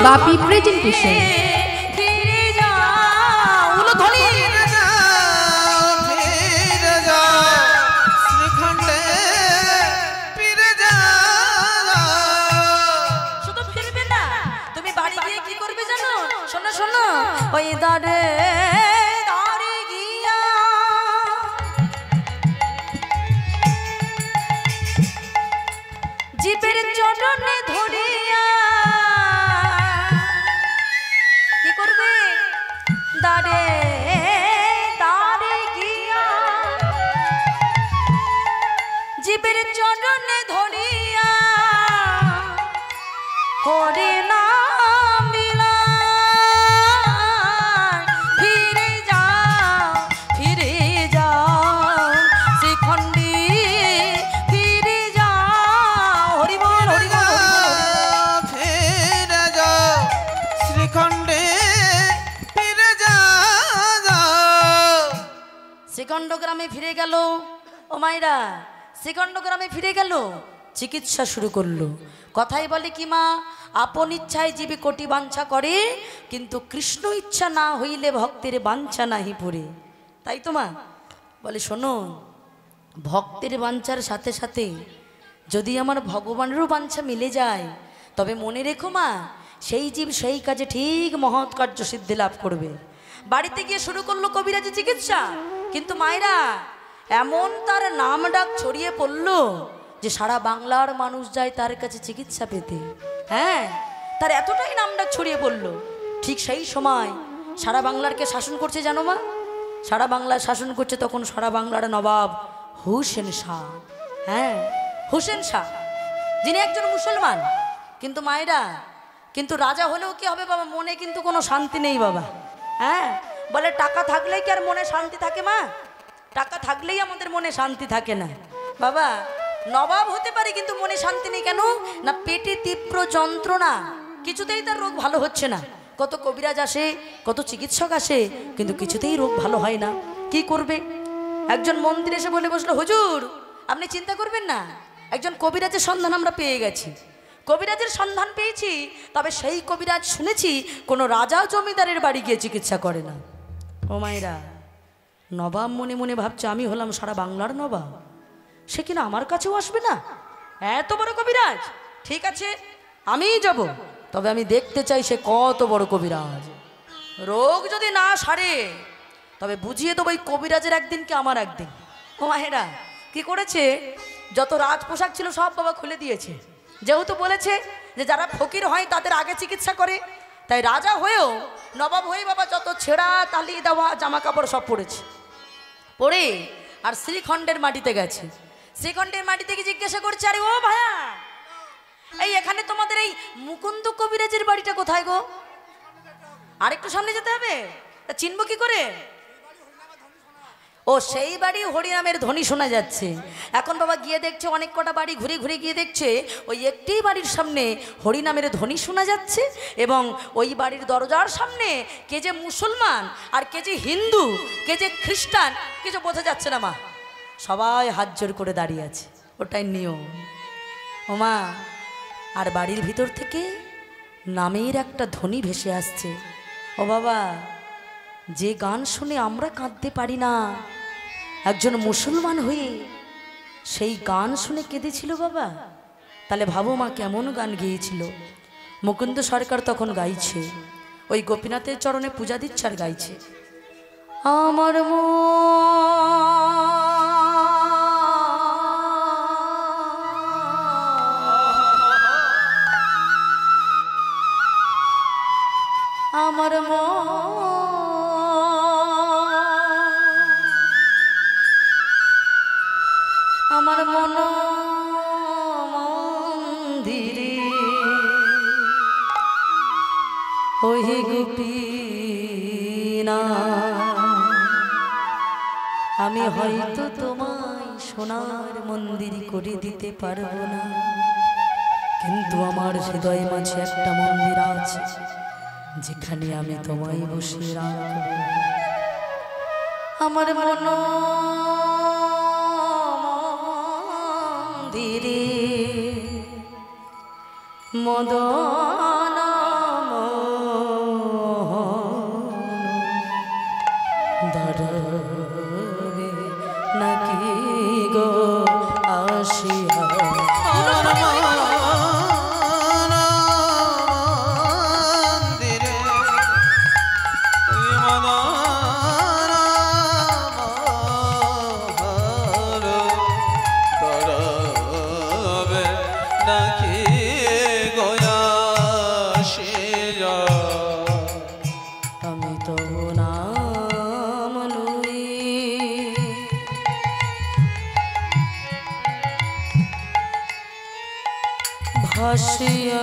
বাপি presentation. ওই দাঁড়ে গিয়া জীবের চরণে ধরিয়া কি করবে? দাঁড়ে গিয়া জীবের চরণে ধরিয়া করে না শ্রীখণ্ড গ্রামে ফিরে গেল। ও মাইরা, শ্রীখণ্ড গ্রামে ফিরে গেল, চিকিৎসা শুরু করলো। কথাই বলে কি মা, আপন ইচ্ছায় জীবে কোটি বাঞ্ছা করে, কিন্তু কৃষ্ণ ইচ্ছা না হইলে ভক্তের বাঞ্ছা নাহি পুরে। তাই তো মা বলে, শোনো, ভক্তের বাঞ্ছার সাথে সাথে যদি আমার ভগবানেরও বাঞ্ছা মিলে যায়, তবে মনে রেখো মা, সেই জীব সেই কাজে ঠিক মহৎ কার্য সিদ্ধি লাভ করবে। বাড়িতে গিয়ে শুরু করলো কবিরাজি চিকিৎসা। কিন্তু মায়েরা, এমন তার নাম ডাক ছড়িয়ে পড়লো যে সারা বাংলার মানুষ যায় তার কাছে চিকিৎসা পেতে। হ্যাঁ, তার এতটাই নাম ডাক ছড়িয়ে পড়লো। ঠিক সেই সময় সারা বাংলারকে শাসন করছে জানো মা? সারা বাংলার শাসন করছে তখন সারা বাংলার নবাব হুসেন শাহ। হ্যাঁ, হুসেন শাহ, যিনি একজন মুসলমান। কিন্তু মায়েরা, কিন্তু রাজা হলেও কি হবে বাবা, মনে কিন্তু কোনো শান্তি নেই বাবা। হ্যাঁ, বলে টাকা থাকলেই কি আর মনে শান্তি থাকে মা? টাকা থাকলেই আমাদের মনে শান্তি থাকে না বাবা। নবাব হতে পারে কিন্তু মনে শান্তি নেই। কেন না? পেটে তীব্র যন্ত্রণা, কিছুতেই তার রোগ ভালো হচ্ছে না। কত কবিরাজ আসে, কত চিকিৎসক আসে, কিন্তু কিছুতেই রোগ ভালো হয় না। কি করবে? একজন মন্ত্রী এসে বলে বসলো, হুজুর আপনি চিন্তা করবেন না, একজন কবিরাজের সন্ধান আমরা পেয়ে গেছি। কবিরাজের সন্ধান পেয়েছি, তবে সেই কবিরাজ শুনেছি কোনো রাজা জমিদারের বাড়ি গিয়ে চিকিৎসা করে না। ও মায়েরা, নবাব মনে মনে ভাবছে আমি হলাম সারা বাংলার নবাব, সে কিনা আমার কাছেও আসবে না, এত বড় কবিরাজ। ঠিক আছে, আমিই যাব, তবে আমি দেখতে চাই সে কত বড় কবিরাজ। রোগ যদি না সারে তবে বুঝিয়ে দেবো এই কবিরাজের একদিন কি আমার একদিন। ও মায়েরা, কি করেছে? যত রাজ পোশাক ছিল সব বাবা খুলে দিয়েছে। যেহেতু বলেছে যে যারা ফকির হয় তাদের আগে চিকিৎসা করে, তাই রাজা হয়েও নবাব হয়ে বাবা যত ছেঁড়া তালি দেওয়া জামা কাপড় সব পরেছে। পরে আর শ্রীখণ্ডের মাটিতে গেছে। শ্রীখণ্ডের মাটি থেকে জিজ্ঞাসা করছে, আরে ও ভাইয়া, এই এখানে তোমাদের এই মুকুন্দ কবিরাজের বাড়িটা কোথায় গো? আরেকটু সামনে যেতে হবে, তা চিনবো কি করে? ও সেই বাড়ি হরিনামের ধ্বনি শোনা যাচ্ছে। এখন বাবা গিয়ে দেখছে অনেক কটা বাড়ি ঘুরে ঘুরে গিয়ে দেখছে ওই একটি বাড়ির সামনে হরিনামের ধ্বনি শোনা যাচ্ছে, এবং ওই বাড়ির দরজার সামনে কে যে মুসলমান আর কে যে হিন্দু, কে যে খ্রিস্টান, কিছু বোঝা যাচ্ছে না মা। সবাই হাত জোর করে দাঁড়িয়ে আছে, ওটাই নিয়ম। ওমা, আর বাড়ির ভিতর থেকে নামের একটা ধ্বনি ভেসে আসছে। ও বাবা, যে গান শুনে আমরা কাঁদতে পারি না, একজন মুসলমান হয়ে সেই গান শুনে কেঁদেছিল বাবা। তাহলে ভাবো মা কেমন গান গেয়েছিল। মুকুন্দ সরকার তখন গাইছে, ওই গোপীনাথের চরণে পূজা দিচ্ছে আর গাইছে, আমার আমার আমার মন মন্দিরে ওই গোপীনা, আমি হয়তো তোমায় সোনার মন্দির করে দিতে পারবো না, কিন্তু আমার হৃদয়ে মাঝে একটা মন্দির আছে যেখানে আমি তোমায় বসে রাখব। আমার মন মন্দিরে মদন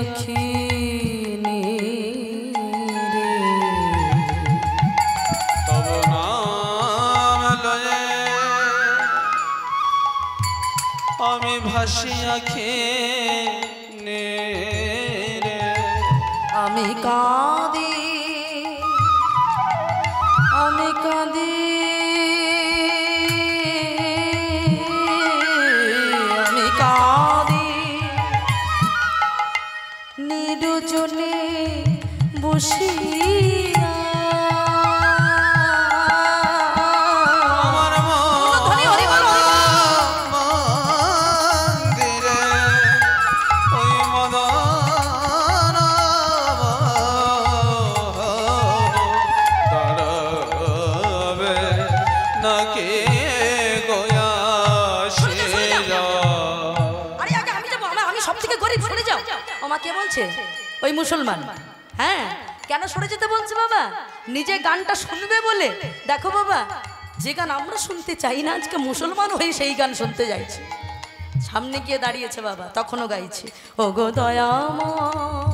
আখি রে তব নাম লয়ে আমি ভাসি আখি রে আমি কাঁদি আমি কাঁদি আমি কাঁদি নিরুজনে বসিয়া আমার মন্দিরে ওই মদন তারবে নাকি গোয়া আরে আগে আমি যাবো আমি সব থেকে গরিব সরে যাও ওমা কে বলছে ওই মুসলমান হ্যাঁ কেন সরে যেতে বলছে বাবা নিজে গানটা শুনবে বলে দেখো বাবা যে গান আমরা শুনতে চাই না আজকে মুসলমান হয়ে সেই গান শুনতে যাইছে সামনে গিয়ে দাঁড়িয়েছে বাবা তখনও গাইছে ও গো দয়াময়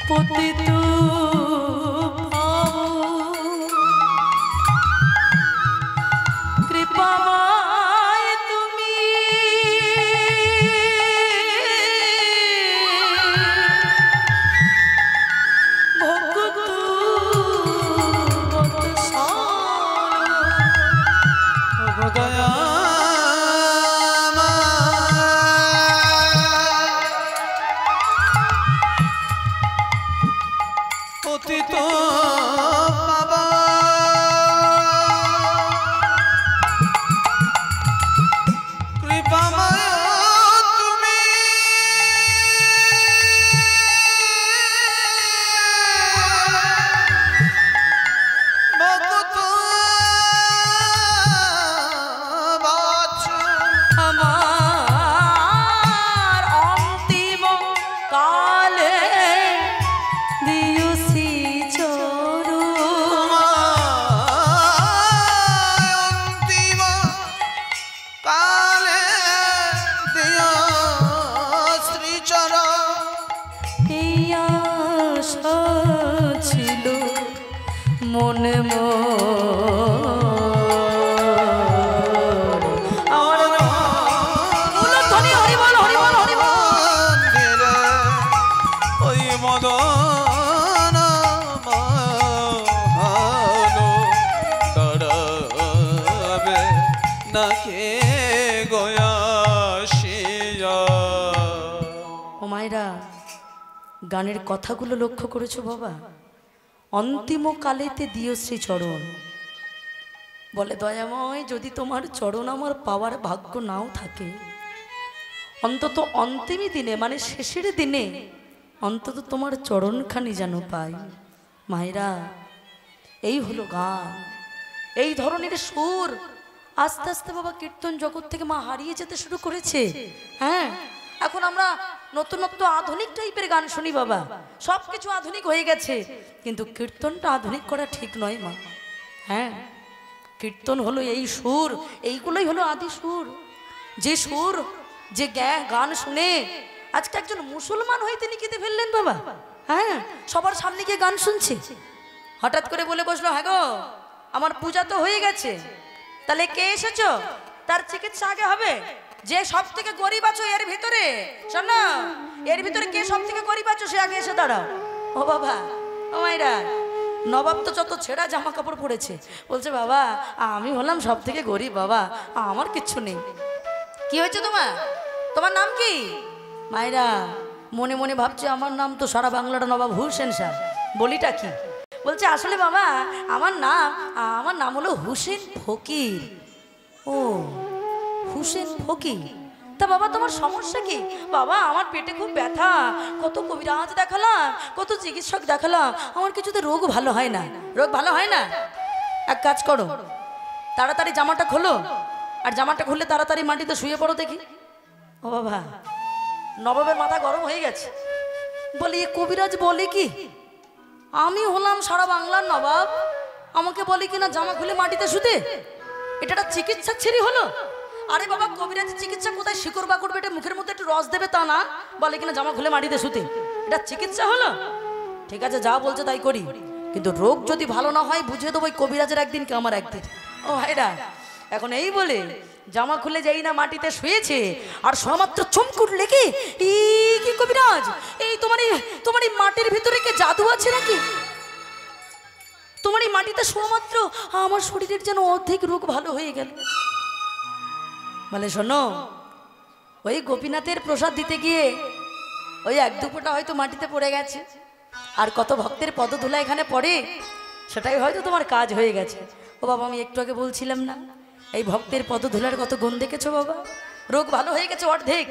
পতিত কৃপাময় তুমি ভক্ত দয়া পতিত বাবা কৃপাময় তুমি ভক্ত আমার অন্তিম কালে দিয়সি চরু অন্তিম কালে দিয় শ্রীচর ইয়া ছিল মনে আমার ধ্বনি হরি বল হরি বল হরি বল মন্দিরে ওই মদন মহানো তরবে নাকে গয়াসিয়া ও মায়েরা গানের কথাগুলো লক্ষ্য করেছো বাবা অন্তিম কালেতে দিও শ্রী চরণ বলে দয়াময় যদি তোমার চরণ আমার পাওয়ার ভাগ্য নাও থাকে অন্তত অন্তিমই দিনে মানে শেষের দিনে অন্তত তোমার চরণখানি যেন পাই মায়েরা এই হলো গান এই ধরনের সুর আস্তে আস্তে বাবা কীর্তন জগৎ থেকে মা হারিয়ে যেতে শুরু করেছে হ্যাঁ এখন আমরা নতুনত্ব আধুনিক টাইপের গান শুনি বাবা সবকিছু আধুনিক হয়ে গেছে কিন্তু কীর্তনটা আধুনিক করা ঠিক নয় মা হ্যাঁ কীর্তন হলো এই সুর এইগুলোই হলো আদি সুর যে গান শুনে আজকে একজন মুসলমান হয়ে তিনি কেঁদে ফেললেন বাবা হ্যাঁ সবার সামনে গিয়ে গান শুনছে হঠাৎ করে বলে বসলো হ্যাঁ গো আমার পূজা তো হয়ে গেছে তাহলে কে এসেছো তার চিকিৎসা আগে হবে যে সব থেকে গরিব আছো এর ভিতরে শোনো এর ভিতরে কে সব থেকে গরিব আছো সে আগে এসে দাঁড়াও ও বাবা ও মাইরা নবাব তো যত ছেঁড়া জামা কাপড় পরেছে বলছে বাবা আমি হলাম সব থেকে গরিব বাবা আমার কিচ্ছু নেই কি হয়েছে তোমার নাম কি মাইরা মনে মনে ভাবছে আমার নাম তো সারা বাংলাটা নবাব হুসেন শাহ বলিটা কি বলছে আসলে বাবা আমার নাম হলো হুসেন ফকির ও হুসেন ফকির তা বাবা তোমার সমস্যা কি বাবা আমার পেটে খুব ব্যথা কত কবিরাজ দেখালাম কত চিকিৎসক দেখালাম আমার কিছুতে রোগ ভালো হয় না এক কাজ করো তাড়াতাড়ি জামাটা খোলো আর জামাটা খুললে তাড়াতাড়ি মাটিতে শুয়ে পড়ো দেখি ও বাবা নবাবের মাথা গরম হয়ে গেছে বলি এ কবিরাজ বলে কি আমি হলাম সারা বাংলার নবাব আমাকে বলে কিনা জামা খুলে মাটিতে শুতে এটা একটা চিকিৎসা ছেড়ে হলো আরে বাবা কবিরাজি চিকিৎসা কোথায় শিকড় বাকড় বেটে মুখের মধ্যে একটু রস দেবে তা না, বলে কিনা জামা খুলে মাটিতে শুতে, এটা চিকিৎসা হলো? ঠিক আছে যা বলছে তাই করি, কিন্তু রোগ যদি ভালো না হয় বুঝিয়ে দেবো ওই কবিরাজের একদিন কি আমার একদিন। ও ভাইরা এখন এই বলে জামা খুলে যাই না মাটিতে শুয়েছে, আর সমাত্র চমকুট লেগে কি কবিরাজ এই তোমার এই মাটির ভিতরে কি জাদু আছে নাকি? তোমার এই মাটিতে শোয়া মাত্র আমার শরীরের যেন অর্ধেক রোগ ভালো হয়ে গেল। বলে শোনো, ওই গোপীনাথের প্রসাদ দিতে গিয়ে ওই এক দুপোটা হয়তো মাটিতে পড়ে গেছে, আর কত ভক্তের পদধূলা এখানে পড়ে, সেটাই হয়তো তোমার কাজ হয়ে গেছে। ও বাবা আমি একটু আগে বলছিলাম না এই ভক্তের পদধূলার কত গুণ দেখেছো বাবা, রোগ ভালো হয়ে গেছে অর্ধেক।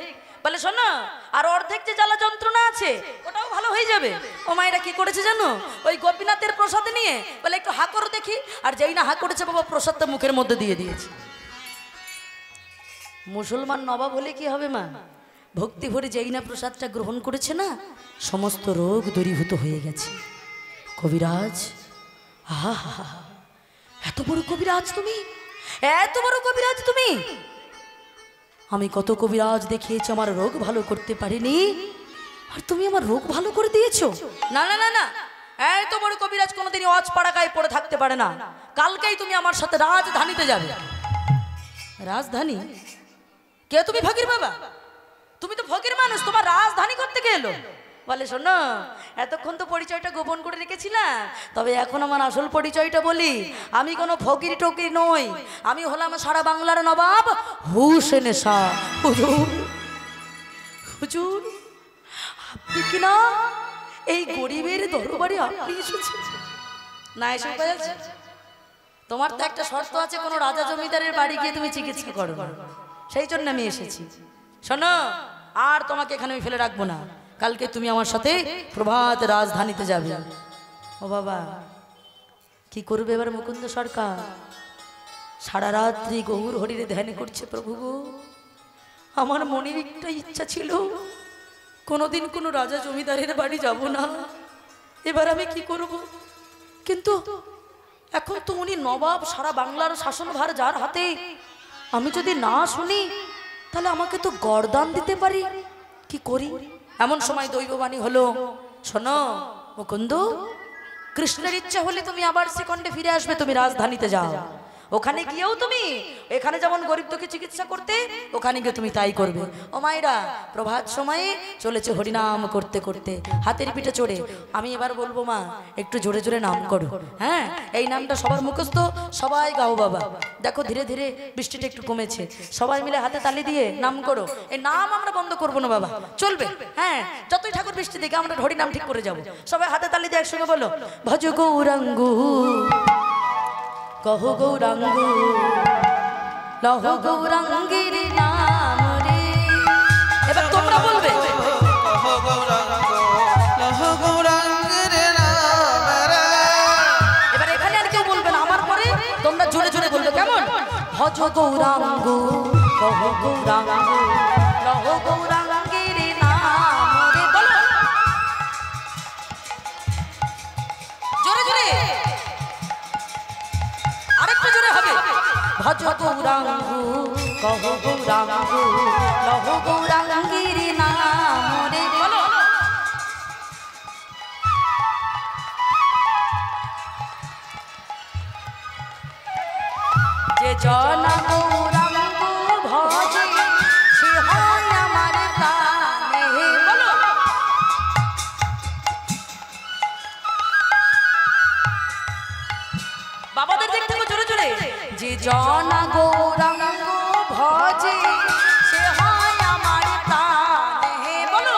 বলে শোনো, আর অর্ধেক যে জ্বালা যন্ত্রণা আছে ওটাও ভালো হয়ে যাবে। ও মায়েরা কি করেছে জানো, ওই গোপীনাথের প্রসাদ নিয়ে বলে একটু হা করো দেখি, আর যেই না হা করেছে বাবা প্রসাদটা মুখের মধ্যে দিয়ে দিয়েছে। মুসলমান নবাব হলে কি হবে মা, ভক্তি ভরে যেই না প্রসাদটা গ্রহণ করেছে না সমস্ত রোগ দূরীভূত হয়ে গেছে। কবিরাজ, আহা এত বড় কবিরাজ তুমি, এত বড় কবিরাজ তুমি। আমি কত কবিরাজ দেখিয়েছি আমার রোগ ভালো করতে পারিনি, আর তুমি আমার রোগ ভালো করে দিয়েছো। না না না না, এত বড় কবিরাজ কোনোদিনই অজপাড়া গায়ে পড়ে থাকতে পারে না। কালকেই তুমি আমার সাথে রাজধানীতে যাবে। রাজধানী? কে তুমি? ফকির বাবা? তুমি তো ফকির মানুষ, তোমার রাজধানী করতে গেলো? বলে শোনো, এতক্ষণ তো পরিচয়টা গোপন করে রেখেছিলাম, তবে এখন আমার আসল পরিচয়টা বলি। আমি কোনো ফকির টকির নই, আমি হলাম সারা বাংলার নবাব হুসেন শাহ। হুজুর, হুজুর আপনি কিনা এই গরিবের দরবারে আপনি এসেছেন? না এসে পেয়েছে, তোমার তো একটা শর্ত আছে, কোনো রাজা জমিদারের বাড়ি গিয়ে তুমি চিকিৎসা করো, সেই জন্য আমি এসেছি। শোনো, আর তোমাকে এখানে আমি ফেলে রাখবো না, কালকে তুমি আমার সাথে প্রভাত রাজধানীতে যাবে। ও বাবা কি করবে এবার মুকুন্দ সরকার? সারা রাত্রি গৌর হরিরে ধ্যান করছে। প্রভু গো, আমার মনের একটা ইচ্ছা ছিল কোনোদিন কোনো রাজা জমিদারের বাড়ি যাব না, এবার আমি কি করব? কিন্তু এখন তো উনি নবাব, সারা বাংলার শাসনভার যার হাতে, আমি যদি না শুনি তাহলে আমাকে তো গরদান দিতে পারি, কি করি? এমন সময় দৈববাণী হলো, শোনো মুকুন্দ, কৃষ্ণের ইচ্ছা হলে তুমি আবার সেকন্ডে ফিরে আসবে, তুমি রাজধানীতে যাও। ওখানে গিয়েও তুমি এখানে যেমন গরিব দুঃখী চিকিৎসা করতে, ওখানে গিয়ে তুমি তাই করবে। ও মায়েরা প্রভাত সময়ে চলেছে হরিনাম করতে করতে হাতের পিঠে চড়ে। আমি এবার বলবো মা একটু জোরে জোরে নাম করো। হ্যাঁ, এই নামটা সবার মুখস্থ, সবাই গাও বাবা। দেখো ধীরে ধীরে বৃষ্টিটা একটু কমেছে, সবাই মিলে হাতে তালি দিয়ে নাম করো। এই নাম আমরা বন্ধ করবো না বাবা, চলবে। হ্যাঁ, যতই ঠাকুর বৃষ্টি দেখে আমরা হরিনাম ঠিক করে যাবো। সবাই হাতে তালি দিয়ে একসঙ্গে বলো, ভজ গৌরাঙ্গ কহ গৌরাঙ্গ লহ গৌরাঙ্গের নাম রে। এবার তোমরা বলবে, কহ গৌরাঙ্গ লহ গৌরাঙ্গের নাম রে। এবার এখানে আর কেউ বলবে না, আমার পরে তোমরা জোরে জোরে বলবে, কেমন? ভজ গৌরাঙ্গ কহ গৌরাঙ্গ লহ গৌরাঙ্গের নাম রে। বলো জোরে জোরে, আরেকটু জোরে হবে। ভজ গৌরাঙ্গ কহ গৌরাঙ্গ লহ গৌরাঙ্গের নাম রে। বলো যে জন গৌরাঙ্গ ভজে সে হয় আমার প্রাণে। বলো বাবাদের দিক থেকে জোরে জোরে, যে জন গৌরাঙ্গ ভজে সে হয় আমার প্রাণে। বলো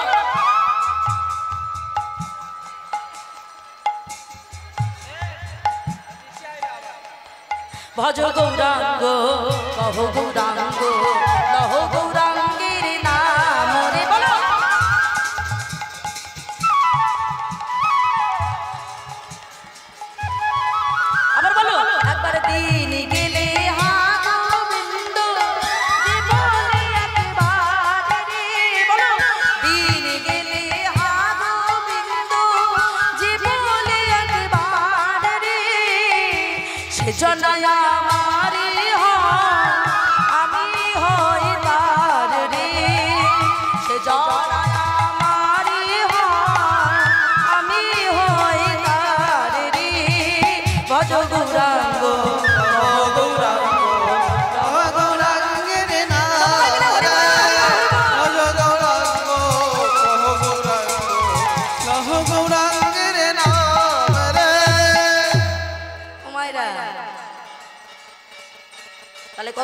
ভজ গৌরাঙ্গ কহ গৌরাঙ্গ লহ গৌরাঙ্গের নাম রে। বলো আবার বলো একবার। দিন গেলে গোবিন্দ যে বলে একবার রে। বলো দিন গেলে গোবিন্দ যে বলে একবার রে, সে জনায় আমারে হয় আমি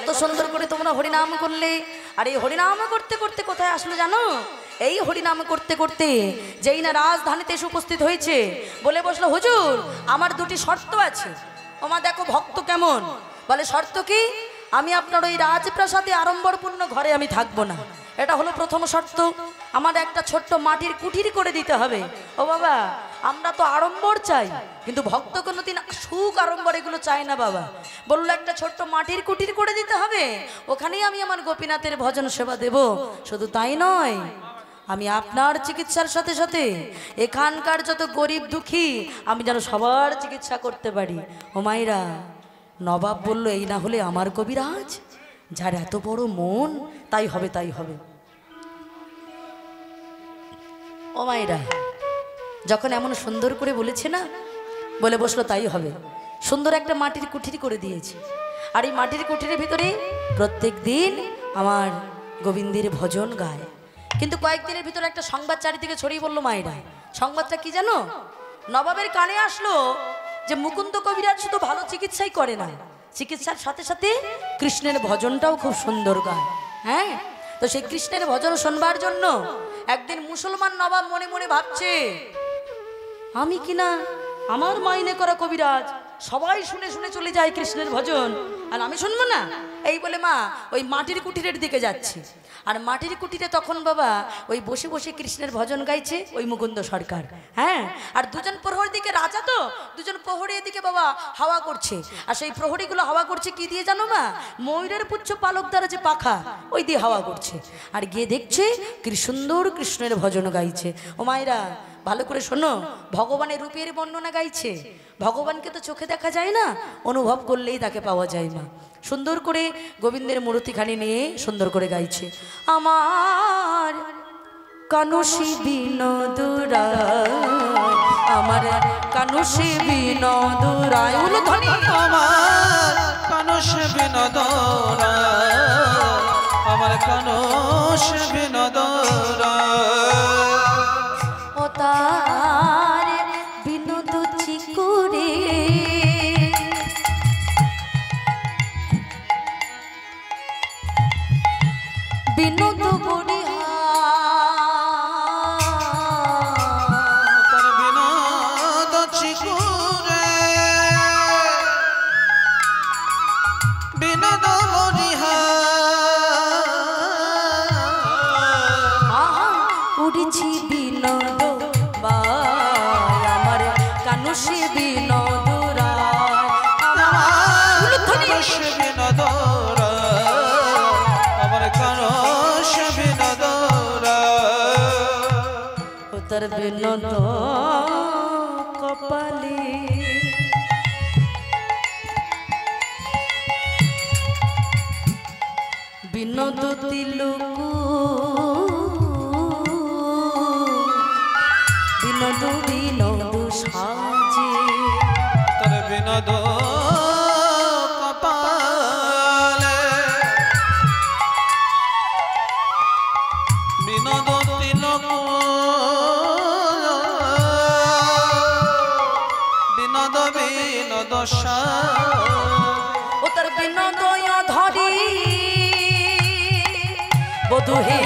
কত সুন্দর করে তোমরা হরিনাম করলে। আর এই হরিনাম করতে করতে কোথায় আসলো জানো? এই হরিনাম করতে করতে যেই না রাজধানীতে এসে উপস্থিত হয়েছে, বলে বসলো, হুজুর আমার দুটি শর্ত আছে। ওমা দেখো ভক্ত কেমন, বলে শর্ত কি? আমি আপনার ওই রাজপ্রাসাদে আড়ম্বরপূর্ণ ঘরে আমি থাকবো না, এটা হলো প্রথম শর্ত। আমার একটা ছোট্ট মাটির কুঠির করে দিতে হবে। ও বাবা, আমরা তো আড়ম্বর চাই, কিন্তু ভক্ত কোনোদিন সুখ আড়ম্বর এগুলো চায় না বাবা। বললো একটা ছোট্ট মাটির কুঠির করে দিতে হবে, ওখানেই আমি আমার গোপীনাথের ভজন সেবা দেব। শুধু তাই নয়, আমি আপনার চিকিৎসার সাথে সাথে এখানকার যত গরিব দুঃখী আমি যেন সবার চিকিৎসা করতে পারি। ও মাইরা, নবাব বলল, এই না হলে আমার কবিরাজ, যার এত বড় মন, তাই হবে তাই হবে। ও মাইরা, যখন এমন সুন্দর করে বলেছে না, বলে বসলো তাই হবে। সুন্দর একটা মাটির কুঠির করে দিয়েছে, আর এই মাটির কুঠিরের ভিতরে প্রত্যেক দিন আমার গোবিন্দের ভজন গায়। কিন্তু কয়েকদিনের ভিতরে একটা সংবাদ চারিদিকে ছড়িয়ে বললো মায়েরা। সংবাদটা কি জানো? নবাবের কানে আসলো যে মুকুন্দ কবিরাজ শুধু ভালো চিকিৎসাই করে না, চিকিৎসার সাথে সাথে কৃষ্ণের ভজনটাও খুব সুন্দর গায়। হ্যাঁ, তো সেই কৃষ্ণের ভজন শুনবার জন্য একদিন মুসলমান নবাব মনে মনে ভাবছে, আমি কিনা আমার মাইনে করা কবিরাজ, সবাই শুনে শুনে চলে যায় কৃষ্ণের ভজন, আর আমি শুনবো না? এই বলে মা ওই মাটির কুঠিরের দিকে যাচ্ছে। আর মাটির কুঠিরে তখন বাবা ওই বসে বসে কৃষ্ণের ভজন গাইছে ওই মুকুন্দ সরকার। হ্যাঁ, আর দুজন প্রহরী দিকে রাজা, তো দুজন প্রহরী এদিকে বাবা হাওয়া করছে। আর সেই প্রহরীগুলো হাওয়া করছে কি দিয়ে জানো মা? ময়ূরের পুচ্ছ পালক দ্বারা যে পাখা, ওই দিয়ে হাওয়া করছে। আর গিয়ে দেখছে কি সুন্দর কৃষ্ণের ভজন গাইছে। ও মায়েরা, ভালো করে শোনো, ভগবানের রূপের বর্ণনা গাইছে। ভগবানকে তো চোখে দেখা যায় না, অনুভব করলেই তাকে পাওয়া যায় মা। সুন্দর করে গোবিন্দের মূর্তিখানি নিয়ে সুন্দর করে গাইছে। আমার কানুষি বিনোদুরায়, আমার কানুষি বিনোদুরায়, আমার কানুষ বিনোদরায়, আমার কানুষ বিনোদরায়। ও তার বিনোদ চিকুরে, বিনোদ তার বিনোদ চিকুরে, বিনোদ উড়েছি বিনোদ বাই, আমার কানুষে বিনোদ রায়, আমার কানুষ বিনোদরায়, আমার কানুষ বিনোদরায়। ও তার বিনোদ কপালে, বিনোদ তিলকু, বিনোদ বিনোদ সাজে, তার বিনোদ কপালে, বিনোদ তিলক, বিনোদ বিনোদ ও তার বিনোদয় ধরি বধূ হে,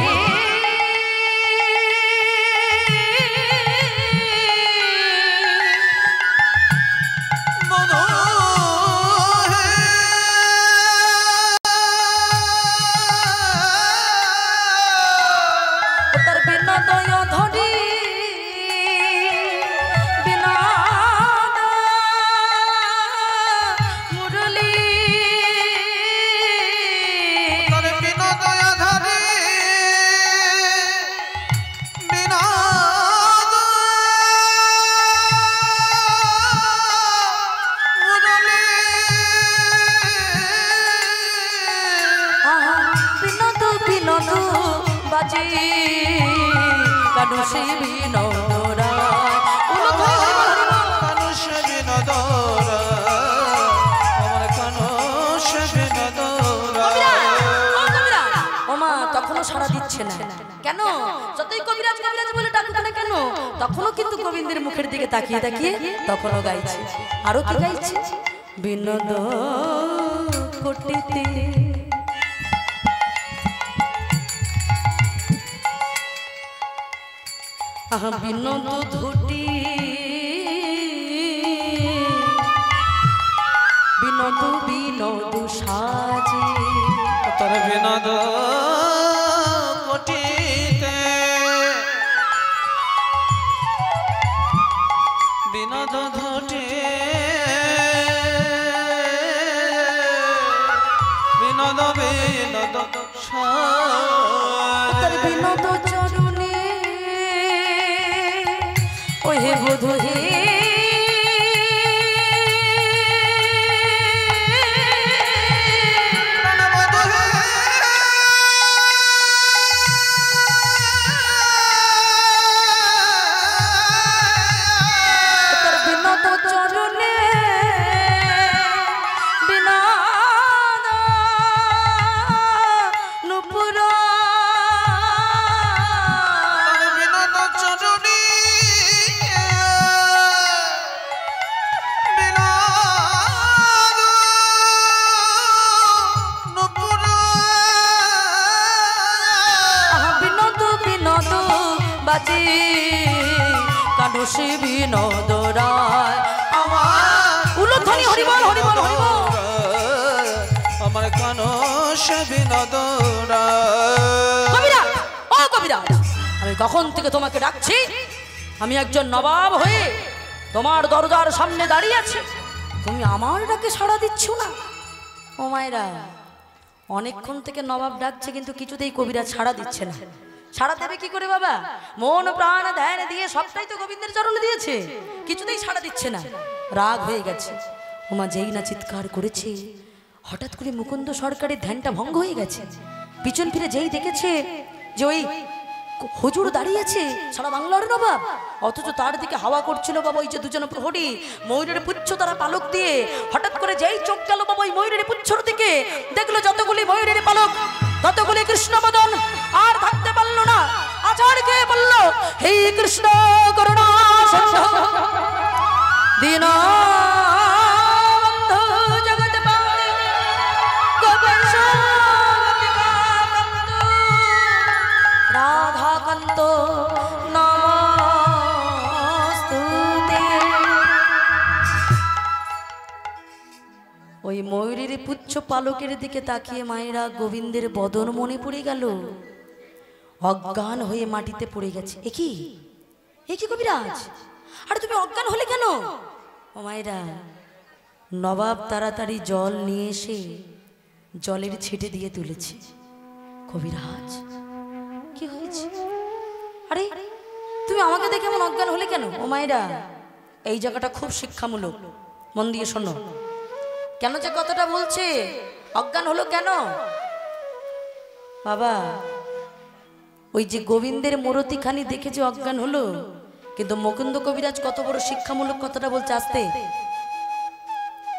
কানুষে বিনোদরায়, কানুষ বিনোদরায়, আমার কানুষ বিনোদরায়। ওমা তখনও সাড়া দিচ্ছে না কেন? যতই কবিরাজ কবিরাজ বলে ডাকুক না কেন, তখনও কিন্তু গোবিন্দের মুখের দিকে তাকিয়ে তাকিয়ে তখনও গাইছে। আরো কি গাইছে? বিনোদ কোটিতে বিনোদ ধুটি বিনোদ বিনোদ সাজে তোর বিনোদ কোটিতে বিনোদ ধুটি বিনোদ বিনোদ তোর বিনোদ চরণে ওহে বধূ হে কানুষী বিনোদ রায় আমার উলুধ্বনি হরিবল হরিবল হরিবল আমার কানুষ বিনোদ রায়। কবিরা ও কবিরা, আমি কখন থেকে তোমাকে ডাকছি। আমি একজন নবাব হয়ে তোমার দরজার সামনে দাঁড়িয়ে আছি, তুমি আমার ডাকে সাড়া দিচ্ছ না। ও মায়েরা, অনেকক্ষণ থেকে নবাব ডাকছে কিন্তু কিছুতেই কবিরা সাড়া দিচ্ছে না। সাড়া দেবে কি করে বাবা? মন প্রাণ ধ্যান দিয়ে সবটাই তো গোবিন্দের চরণে দিয়েছে, কিছুতেই সাড়া দিচ্ছে না। রাগ হয়ে গেছে। ওমা যেই না চিৎকার করেছে, হঠাৎ করে মুকুন্দ সরকারের ধ্যানটা ভঙ্গ হয়ে গেছে। পিছন ফিরে যেই দেখেছে যে ওই হুজুর দাঁড়িয়ে আছে সারা বাংলার নবাব, অথচ তার দিকে হাওয়া করছিল বাবা ওই যে দুজন প্রহরী ময়ূরের পুচ্ছ তারা পালক দিয়ে। হঠাৎ করে যেই চোখ গেল বাবা ওই ময়ূরের পুচ্ছর দিকে, দেখলো যতগুলি ময়ূরের পালক ততগুলি কৃষ্ণবদন। আর থাকতে পারলো না, আচারকে বলল, হে কৃষ্ণ করুণা সিন্ধু দীনবন্ধু জগৎপতি গোপেশ রাধাকান্ত নমস্তুতে। ওই ময়ূরের পুচ্ছ পালকের দিকে তাকিয়ে মায়েরা গোবিন্দের বদন মনে পড়ে গেল। অজ্ঞান হয়ে মাটিতে পড়ে গেছে। এ কি কবিরাজ, আরে তুমি অজ্ঞান হলে কেন? ও মায়েরা, নবাব তাড়াতাড়ি জল নিয়ে এসে জলের ছিটে দিয়ে তুলেছে। কবিরাজ কি হয়েছে? আরে তুমি আমাকে দেখে এমন অজ্ঞান হলে কেন? ও মায়েরা, এই জায়গাটা খুব শিক্ষামূলক, মন দিয়ে শোনো। কেন যে কথাটা বলছে, অজ্ঞান হলো কেন বাবা? ওই যে গোবিন্দের মূরতিখানি দেখে যে অজ্ঞান হলো, কিন্তু মুকুন্দ কবিরাজ কত বড় শিক্ষামূলক কথাটা বলছে। আসতে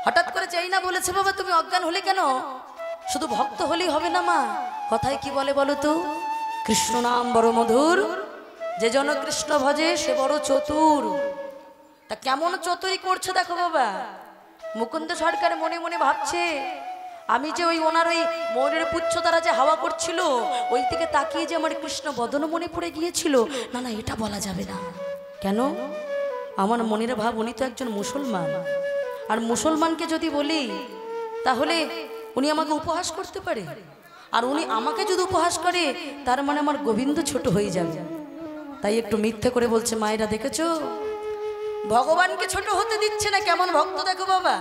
হঠাৎ করে চাই না বলেছে, বাবা তুমি অজ্ঞান হলে কেন? শুধু ভক্ত হলেই হবে না মা, কথায় কি বলে বলো তো? কৃষ্ণ নাম বড় মধুর, যে জন কৃষ্ণ ভজে সে বড় চতুর। তা কেমন চতুরি করছে দেখো বাবা। মুকুন্দ সরকার মনে মনে ভাবছে, আমি যে ওই ওনার ওই ময়ূরের পুচ্ছ তারা যে হাওয়া করছিল ওই থেকে তাকিয়ে যে আমার কৃষ্ণ বদন মনে পড়ে গিয়েছিল। না না, এটা বলা যাবে না। কেন? আমার মনের ভাব, উনি তো একজন মুসলমান, আর মুসলমানকে যদি বলি তাহলে উনি আমাকে উপহাস করতে পারে, আর উনি আমাকে যদি উপহাস করে তার মানে আমার গোবিন্দ ছোট হয়ে যাবে। তাই একটু মিথ্যে করে বলছে। মায়েরা দেখেছো, ভগবানকে ছোট হতে দিচ্ছে না। কেমন ভক্ত দেখো বাবা।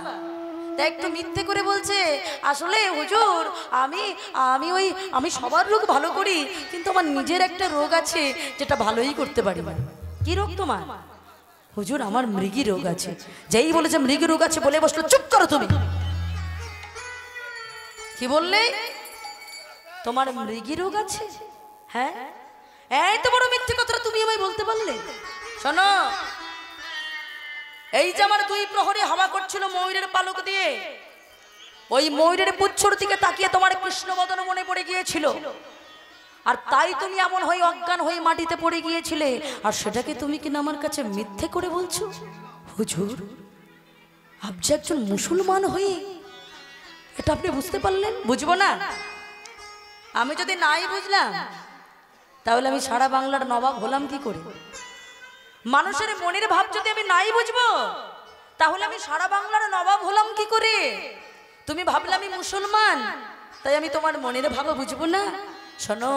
তাই একটু মিথ্যে করে বলছে, আসলে হুজুর আমি সবার রোগ ভালো করি, কিন্তু আমার নিজের একটা রোগ আছে যেটা ভালোই করতে পারি না। কি রোগ তোমার? হুজুর আমার মৃগী রোগ আছে। যেই বলেছে মৃগী রোগ আছে বলে বসলো, চুপ করো তুমি। কি বললে? তোমার মৃগী রোগ আছে? হ্যাঁ, এই তো বড় মিথ্যে কথাটা তুমি আমায় বলতে পারলে। শোনো, এই যে আমার দুই প্রহরী হাওয়া করছিল ময়ূরের পালক দিয়ে, ওই ময়ূরের পুচ্ছর দিকে তাকিয়ে তোমার কৃষ্ণ বদন মনে পড়ে গিয়েছিল, আর তাই তুমি এমন হয়ে অজ্ঞান হয়ে মাটিতে পড়ে গিয়েছিলে। আর সেটাকে তুমি কিনা আমার কাছে মিথ্যে করে বলছো? হুজুর, আপনি একজন মুসলমান হয়ে এটা আপনি বুঝতে পারলেন? বুঝবো না? আমি যদি নাই বুঝলাম তাহলে আমি সারা বাংলার নবাব হলাম কি করে? মানুষের মনের ভাব যদি আমি নাই বুঝবো, তাহলে আমি সারা বাংলার নবাব হলাম কি করে? তুমি ভাবলে আমি মুসলমান, তাই আমি তোমার মনের ভাব বুঝবো না? শোনো,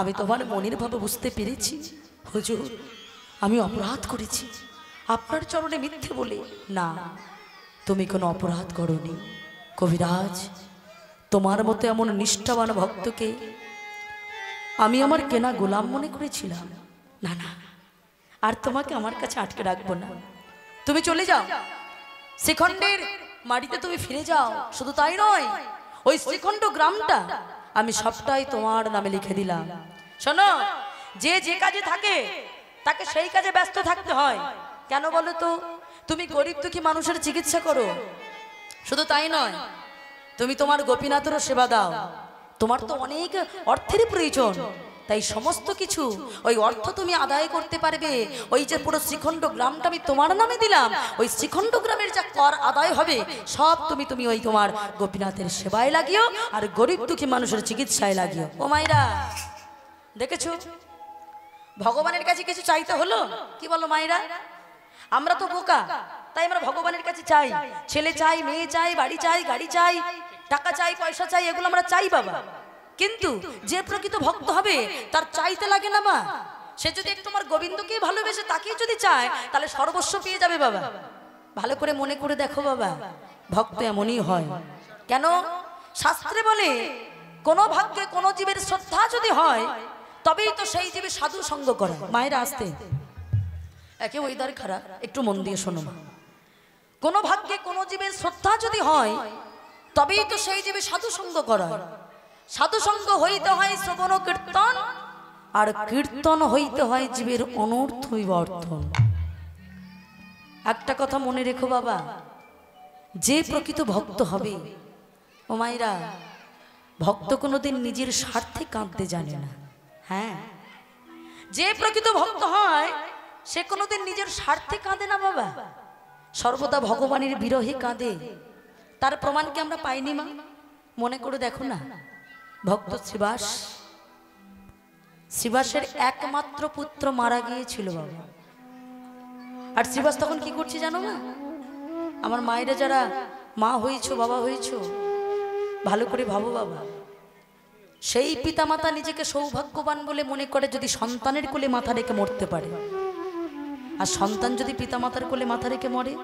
আমি তোমার মনের ভাব বুঝতে পেরেছি। হুজুর, আমি অপরাধ করেছি আপনার চরণে মিথ্যে বলে। না, তুমি কোনো অপরাধ করনি কবিরাজ। তোমার মতো এমন নিষ্ঠাবান ভক্তকে আমি আমার কেনা গোলাম মনে করেছিলাম। না না, আর তোমাকে আমার কাছে আটকে রাখবো না। তুমি চলে যাও, শ্রীখণ্ডের মাটিতে তুমি ফিরে যাও। শুধু তাই নয়, ওই শ্রীখণ্ড গ্রামটা আমি সবটাই তোমার নামে লিখে দিলাম। শোনো, যে যে কাজে থাকে তাকে সেই কাজে ব্যস্ত থাকতে হয়। কেন বলো তো? তুমি গরিব দুঃখী মানুষের চিকিৎসা করো, শুধু তাই নয়, তুমি তোমার গোপীনাথেরও সেবা দাও। তোমার তো অনেক অর্থের প্রয়োজন, তাই সমস্ত কিছু ওই অর্থ তুমি আদায় করতে পারবে। ওই যে পুরো শ্রীখণ্ড গ্রামটা আমি তোমার নামে দিলাম, ওই শ্রীখণ্ড গ্রামের যা কর আদায় হবে সব তুমি ওই তোমার গোপীনাথের সেবায় লাগিও, আর গরিব দুঃখী মানুষের চিকিৎসায় লাগিও। ও মাইরা, দেখেছো ভগবানের কাছে কিছু চাইতে হলো? কি বলো মাইরা? আমরা তো বোকা, তাই আমরা ভগবানের কাছে চাই, ছেলে চাই, মেয়ে চাই, বাড়ি চাই, গাড়ি চাই, টাকা চাই, পয়সা চাই, এগুলো আমরা চাই বাবা। কিন্তু যে প্রকৃত ভক্ত হবে তার চাইতে লাগে না মা। সে যদি একটু আমার গোবিন্দকেই ভালোবেসে তাকেই যদি চায়, তাহলে সর্বস্ব পেয়ে যাবে বাবা। ভালো করে মনে করে দেখো বাবা, ভক্ত এমনই হয়। কেন? শাস্ত্রে বলে কোন ভাগ্যে কোন জীবের শ্রদ্ধা যদি হয়, তবেই তো সেই জীবে সাধু সঙ্গ করে। মায়েরা আসতে একে ওয়েদার খারাপ, একটু মন দিয়ে শোনো মা। কোন ভাগ্যে কোন জীবের শ্রদ্ধা যদি হয়, তবেই তো সেই জীবে সাধু সঙ্গ করা। সাধু সঙ্গ হইতে হয় শ্রবণ কীর্তন, আর কীর্তন হইতে হয় জীবের অনর্থ বিবর্তন। একটা কথা মনে রেখো বাবা, যে প্রকৃত ভক্ত হবে, ও মায়েরা, ভক্ত কোনোদিন নিজের স্বার্থে কাঁদতে জানে না। হ্যাঁ, যে প্রকৃত ভক্ত হয় সে কোনোদিন নিজের স্বার্থে কাঁদে না বাবা, সর্বদা ভগবানের বিরহে কাঁদে। তার প্রমাণ কি আমরা পাইনি মা? মনে করে দেখো না, ভক্ত শ্রীবাস, শ্রীবাসের একমাত্র পুত্র মারা গিয়েছিল বাবা। আর শ্রীবাস তখন কি করছে জানো না? আমার মায়েরা যারা মা হয়েছো, বাবা হয়েছো, ভালো করে ভাবো বাবা, সেই পিতামাতা নিজেকে সৌভাগ্যবান বলে মনে করে যদি সন্তানের কোলে মাথা রেখে মরতে পারে, আর সন্তান যদি পিতামাতার কোলে মাথা রেখে মরে,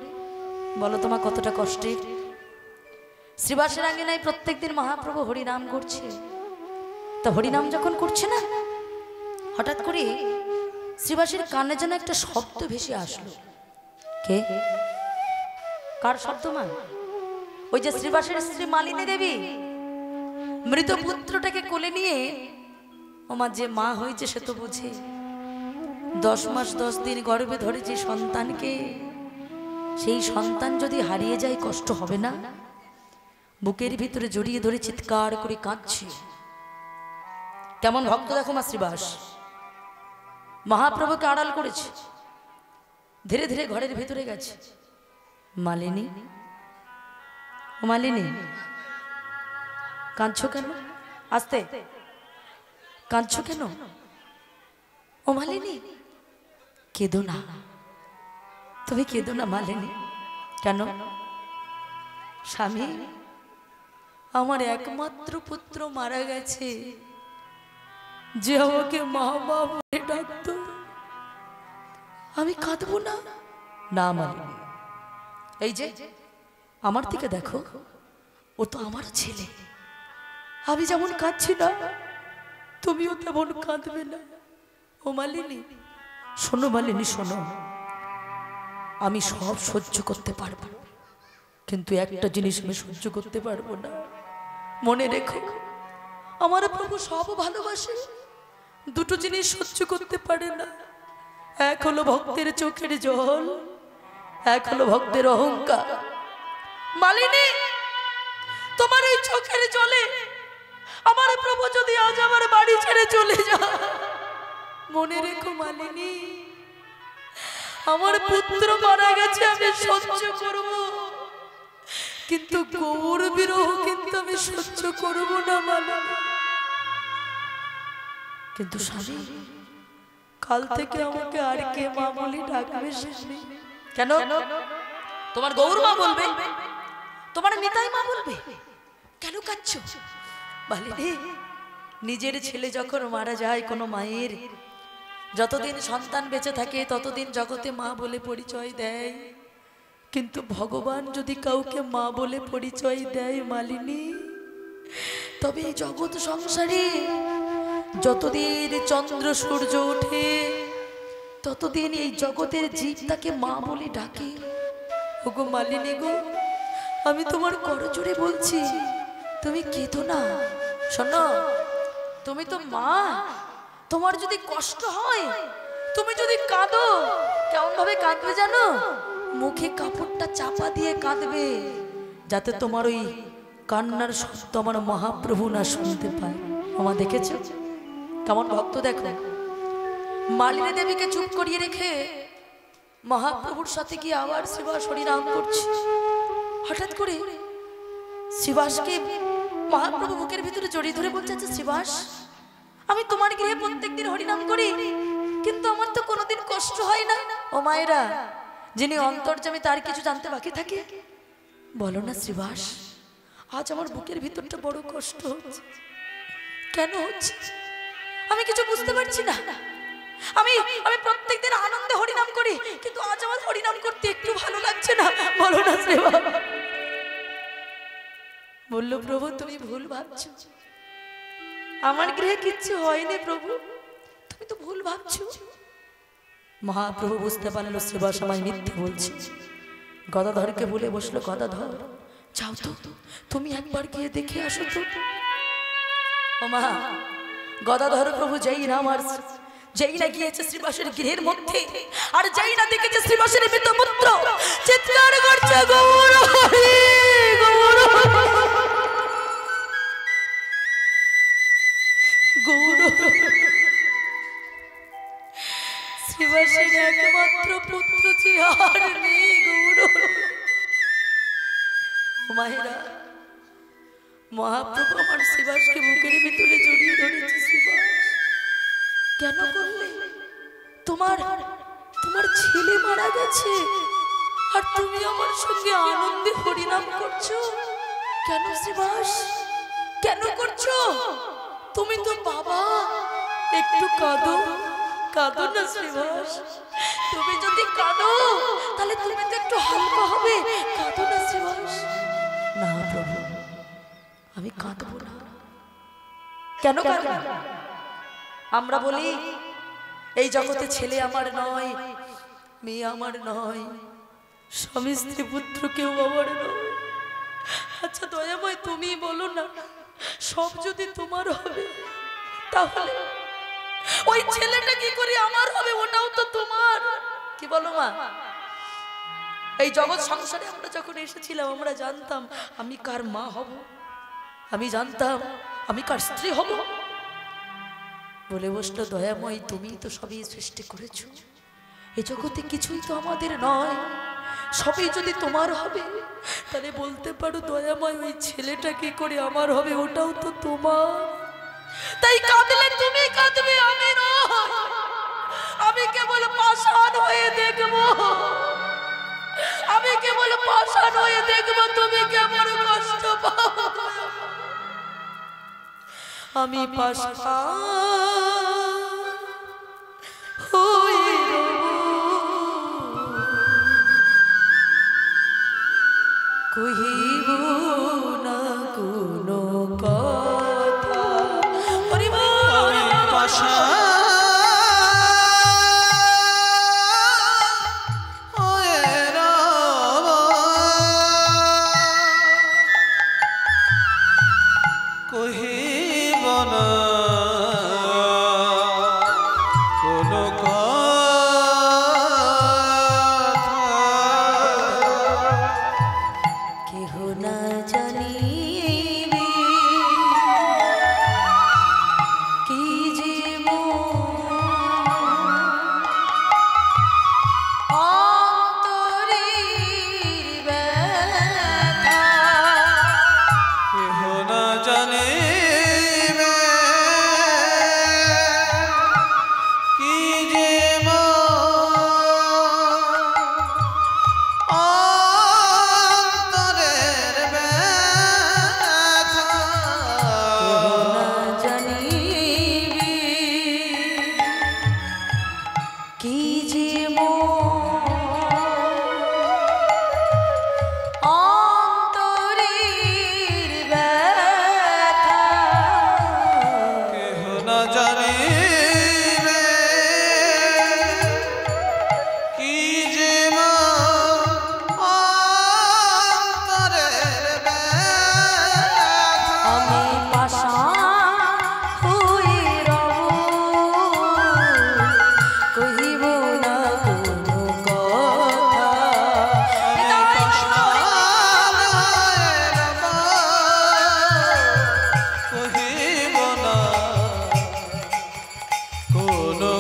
বলো তোমার কতটা কষ্টের। শ্রীবাসের আঙ্গিনায় প্রত্যেকদিন মহাপ্রভু হরিনাম করছে। তা হরিনাম যখন করছে না, হঠাৎ করে শ্রীবাসের কানে যেন একটা শব্দ ভেসে আসলো। কে? কার শব্দ মা? ওই যে শ্রীবাসের স্ত্রী মালিনী দেবী মৃত পুত্রটাকে কোলে নিয়ে, ওমা যে মা হয়েছে সে তো বুঝে, 10 মাস 10 দিন গর্ভে ধরে যে সন্তানকে, সেই সন্তান যদি হারিয়ে যায় কষ্ট হবে না? বুকের ভিতরে জড়িয়ে ধরে চিৎকার করে কাঁদছে। কেমন ভক্ত দেখো মা শ্রীবাস, মহাপ্রভুকে আড়াল করেছে, ধীরে ধীরে ঘরের ভিতরে গেছে। মালিনী, ও মালিনী, কাঁদছো কেন? আস্তে, কাঁদছো কেন? ও মালিনী, কেঁদো না, তুমি কেঁদো না মালিনী। কেন? স্বামী, আমার একমাত্র পুত্র মারা গেছে, যে আমাকে মা মা বলে ডাকতো, আমি কাঁদবো না? না মালিনী, এই যে আমার দিকে দেখো, ও তো আমার ছেলে, আমি যেমন কাঁদছি না তুমিও তেমন কাঁদবে না। ও মালিনী, শোনো মালিনী শোনো, আমি সব সহ্য করতে পারবো, কিন্তু একটা জিনিস আমি সহ্য করতে পারবো না। মনে রেখো, আমার প্রভু সব ভালোবাসে, দুটো জিনিস সহ্য করতে পারে না। এক হলো ভক্তের চোখের জল, এক হলো ভক্তের অহংকার। মালিনী, তোমার এই চোখের জলে আমার প্রভু যদি আজ আমার বাড়ি ছেড়ে চলে যায়, মনে রেখো মালিনী, আমার পুত্র মারা গেছে আমি সহ্য করব, কিন্তু গৌর বিরহ কিন্তু আমি সহ্য করব না মালিনী। কিন্তু স্বামী, কাল থেকে আমাকে আর কে মা বলে ডাকবে শুনি। কেন? তোমার গৌর মা বলবে, তোমার নিতাই মা বলবে, কেন কাঁদছো? মালিনী, নিজের ছেলে যখন মারা যায় কোনো মায়ের যতদিন সন্তান বেঁচে থাকে ততদিন জগতে মা বলে পরিচয় দেয়, কিন্তু ভগবান যদি কাউকে মা বলে পরিচয় দেয় মালিনী, তবে এই জগৎ সংসারে যতদিন চন্দ্র সূর্য ওঠে ততদিন এই জগতের জীব তাকে মা বলে ডাকে। ওগো মালিনী গো, আমি তোমার করজোড়ে বলছি, তুমি কেঁদো না। শোনো, তুমি তো মা, তোমার যদি কষ্ট হয়, তুমি যদি কাঁদো, কেমন ভাবে কাঁদবে জানো? মুখে কাপড়টা চাপা দিয়ে কাঁদবে, যাতে তোমার ওই কান্নার শব্দ আমার মহাপ্রভু না শুনতে পায়। আমার দেখেছো কেমন ভক্ত? দেখো, মালিনী দেবীকে চুপ করিয়ে রেখে মহাপ্রভুর সাথে গিয়ে আবার শ্রীবাস হরিনাম করছে। হঠাৎ করে শ্রীবাসকে মহাপ্রভু বুকের ভিতরে জড়িয়ে ধরে বলছে, আচ্ছা শ্রীবাস, আমি তোমার গৃহে প্রত্যেকদিন হরিনাম করি, কিন্তু আমার তো কোনোদিন কষ্ট হয় না। ও মায়েরা, যিনি অন্তর্যামী তার কিছু জানতে বাকি থাকে? বলো না শ্রীবাস, আজ আমার বুকের ভিতরটা বড় কষ্ট হচ্ছে। কেন হচ্ছে আমি কিছু বুঝতে পারছি না। আমি আমি প্রত্যেকদিন আনন্দে হরিনাম করি, কিন্তু আজ আমার হরিনাম করতে একটু ভালো লাগছে না। বলো না শ্রীবাস। বললো, প্রভু তুমি ভুল ভাবছো, আমার গৃহে কিচ্ছু হয়নি প্রভু, তুমি তো ভুল ভাবছো। মহাপ্রভু বুঝতে পারলো শ্রীবাস আমায় মিথ্যে বলছে। গদাধরকে বলে বসলো, গদাধর যাও তো, তুমি একবার গিয়ে দেখে আসো তো। ও মা, গদাধর প্রভু যেই না গিয়েছে শ্রীবাসের গৃহের মধ্যে, আর যেই না দেখেছে শ্রীবাসের মৃত পুত্র চিৎকার করছে, গৌর হরি গৌর গৌর। শ্রীবাসের একমাত্র পুত্র যে আর নেই গৌর। মায়েরা, মহাপ্রভু আমার শ্রীবাসকে বুকের ভিতরে জড়িয়ে ধরেছে। শ্রীবাস, কেন করলে? তোমার ছেলে মারা গেছে, আর তুমি আমার সঙ্গে আনন্দে হরিনাম করছো। কেন শ্রীবাস, কেন করছো? তুমি তো বাবা, একটু কাঁদো, কাঁদো না শ্রীবাস। তুমি যদি কাঁদো তাহলে তুমি তো একটু হালকা হবে, কাঁদো না শ্রীবাস। না প্রভু, আমি কাঁদবো না। কেন কাঁদবো? আমরা বলি এই জগতে ছেলে আমার নয়, মেয়ে আমার নয়, স্বামী স্ত্রী পুত্র কেউ আমার নয়। আচ্ছা দয়াময়, তুমি বলো না, সব যদি তোমার হবে তাহলে ওই ছেলেটা কি করে আমার হবে? ওটাও তো তোমার। কি বলো মা? এই জগৎ সংসারে আমরা যখন এসেছিলাম আমরা জানতাম আমি কার মা হব, আমি জানতাম আমি কার স্ত্রী হব। বলে বসলো, দয়াময় তুমি তো সবই সৃষ্টি করেছো, এই জগতে কিছুই তো আমাদের নয়, সবই যদি তোমার হবে তাহলে বলতে পারো দয়াময় ওই ছেলেটা কি করে আমার হবে? ওটাও তো তোমার। তাই কাঁদলে তুমি কাঁদবে, আমি নয়। আমি কেবল পাষাণ হয়ে দেখবো, আমি কেবল পাষাণ হয়ে দেখবো তুমি কেমন কষ্ট পাও। আমি পাষাণ হয়ে কহিব না কোনো কথা। আমি পাষাণ হয়ে রব, কহিব না কোনো কথা। কেহ যে অন্তরের ব্যথা কেহ না জানে রে কি যে মা অন্তরের ব্যথা। আমি পাষাণ হয়ে রব, কহিব না কোনো কথা। কহিব না কোনো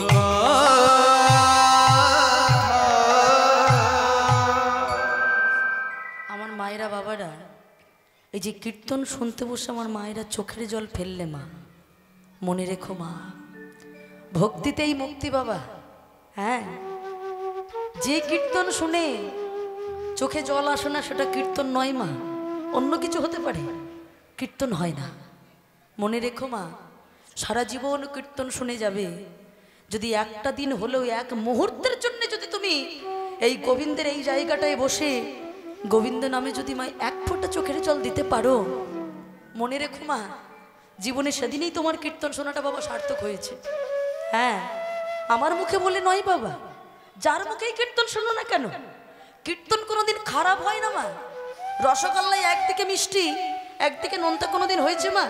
আমার মায়েরা বাবারা এই যে কীর্তন শুনতে বসে আমার মায়েরা চোখের জল ফেললে মা, মনে রেখো মা, ভক্তিতেই মুক্তি বাবা। হ্যাঁ, যে কীর্তন শুনে চোখে জল আসে না সেটা কীর্তন নয় মা, অন্য কিছু হতে পারে, কীর্তন হয় না। মনে রেখো মা, সারা জীবন কীর্তন শুনে যাবে, যদি একটা দিন হলেও এক মুহূর্তের জন্য যদি তুমি এই গোবিন্দের এই জায়গাটায় বসে গোবিন্দ নামে যদি মা এক ফোঁটা চোখের জল দিতে পারো, মনে রেখো মা, জীবনে সেদিনই তোমার কীর্তন শোনাটা বাবা সার্থক হয়েছে। হ্যাঁ, আমার মুখে বলে নয় বাবা, যার মুখেই কীর্তন শোনো না কেন, কীর্তন কোনোদিন খারাপ হয় না মা। রসগোল্লাই একদিকে মিষ্টি একদিকে নোনতা কোনোদিন হয়েছে মা?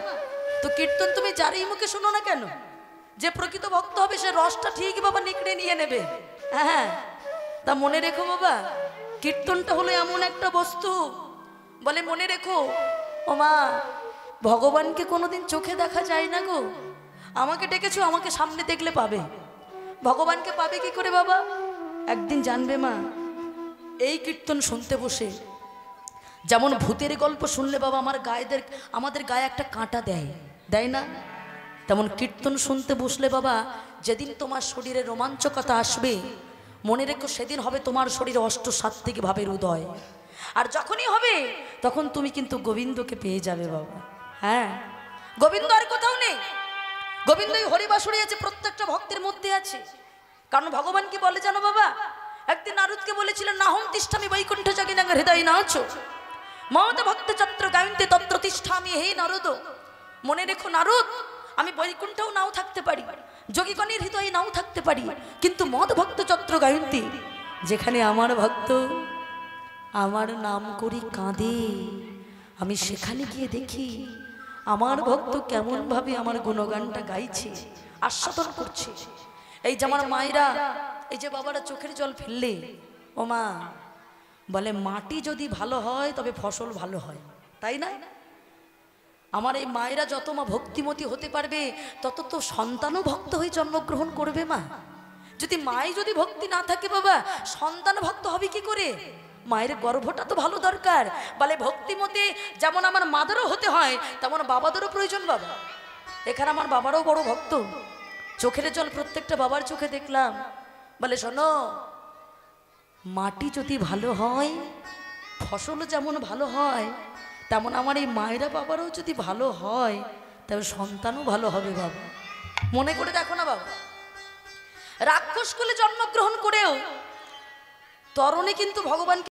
তো কীর্তন তুমি যারই মুখে শোনো না কেন, যে প্রকৃত ভক্ত হবে সে রসটা ঠিকই বাবা নিকড়ে নিয়ে নেবে। হ্যাঁ, তা মনে রেখো বাবা, কীর্তনটা হলো এমন একটা বস্তু, বলে মনে রেখো ও মা, ভগবানকে কোনোদিন চোখে দেখা যায় না গো। আমাকে ডেকেছো, আমাকে সামনে দেখলে পাবে, ভগবানকে পাবে কি করে বাবা? একদিন জানবে মা। এই কীর্তন শুনতে বসে যেমন ভূতের গল্প শুনলে বাবা আমাদের গায়ে একটা কাঁটা দেয়, দেয় না? তেমন কীর্তন শুনতে বসলে বাবা, যেদিন তোমার শরীরে রোমাঞ্চকতা আসবে, মনে রেখো সেদিন হবে তোমার শরীরে অষ্টসাত্ত্বিক ভাবের উদয়। আর যখনই হবে তখন তুমি কিন্তু গোবিন্দকে পেয়ে যাবে বাবা। হ্যাঁ, গোবিন্দ আর কোথাও নেই, গোবিন্দই হরিবাসুরি আছে, প্রত্যেকটা ভক্তের মধ্যে আছে। কারণ ভগবান কি বলে জানো বাবা, একদিন নারদকে বলেছিলেন, নাহম তিষ্ঠামি বৈকুণ্ঠ যোগিনাঙ্গ হৃদয় নাচো মমত ভক্ত চত্র গায়ন্তে তত্র তিষ্ঠামি হে নারদ। মনে রেখো নারদ, আমি বৈকুণ্ঠেও নাও থাকতে পারি, যোগীগণের হৃদয়ে নাও থাকতে পারি, কিন্তু মদ ভক্ত চত্র গায়ন্তে, যেখানে আমার ভক্ত আমার নাম করি কাঁদে, আমি সেখানে গিয়ে দেখি আমার ভক্ত কেমন ভাবে আমার গুণগানটা গাইছে, আস্বাদন করছে। এই যে আমার মায়েরা, এই যে বাবারা চোখের জল ফেললে, ও মা, বলে মাটি যদি ভালো হয় তবে ফসল ভালো হয়, তাই না? আমার এই মায়েরা যত মা ভক্তিমতী হতে পারবে তত তো সন্তানও ভক্ত হয়ে জন্মগ্রহণ করবে মা। যদি মায়ে যদি ভক্তি না থাকে বাবা, সন্তান ভক্ত হবে কি করে? মায়ের গর্ভটা তো ভালো দরকার। বলে ভক্তিমতী যেমন আমার মাদেরও হতে হয়, তেমন বাবাদেরও প্রয়োজন বাবা। এখানে আমার বাবারও বড় ভক্ত, চোখের জল প্রত্যেকটা বাবার চোখে দেখলাম। বলে শোনো, মাটি যদি ভালো হয়, ফসলও যেমন ভালো হয়, তেমন আমার এই মায়েরা বাবারও যদি ভালো হয়, তবে সন্তানও ভালো হবে বাবা। মনে করে দেখো না বাবা, রাক্ষস কুলে জন্মগ্রহণ করেও তরণে কিন্তু ভগবান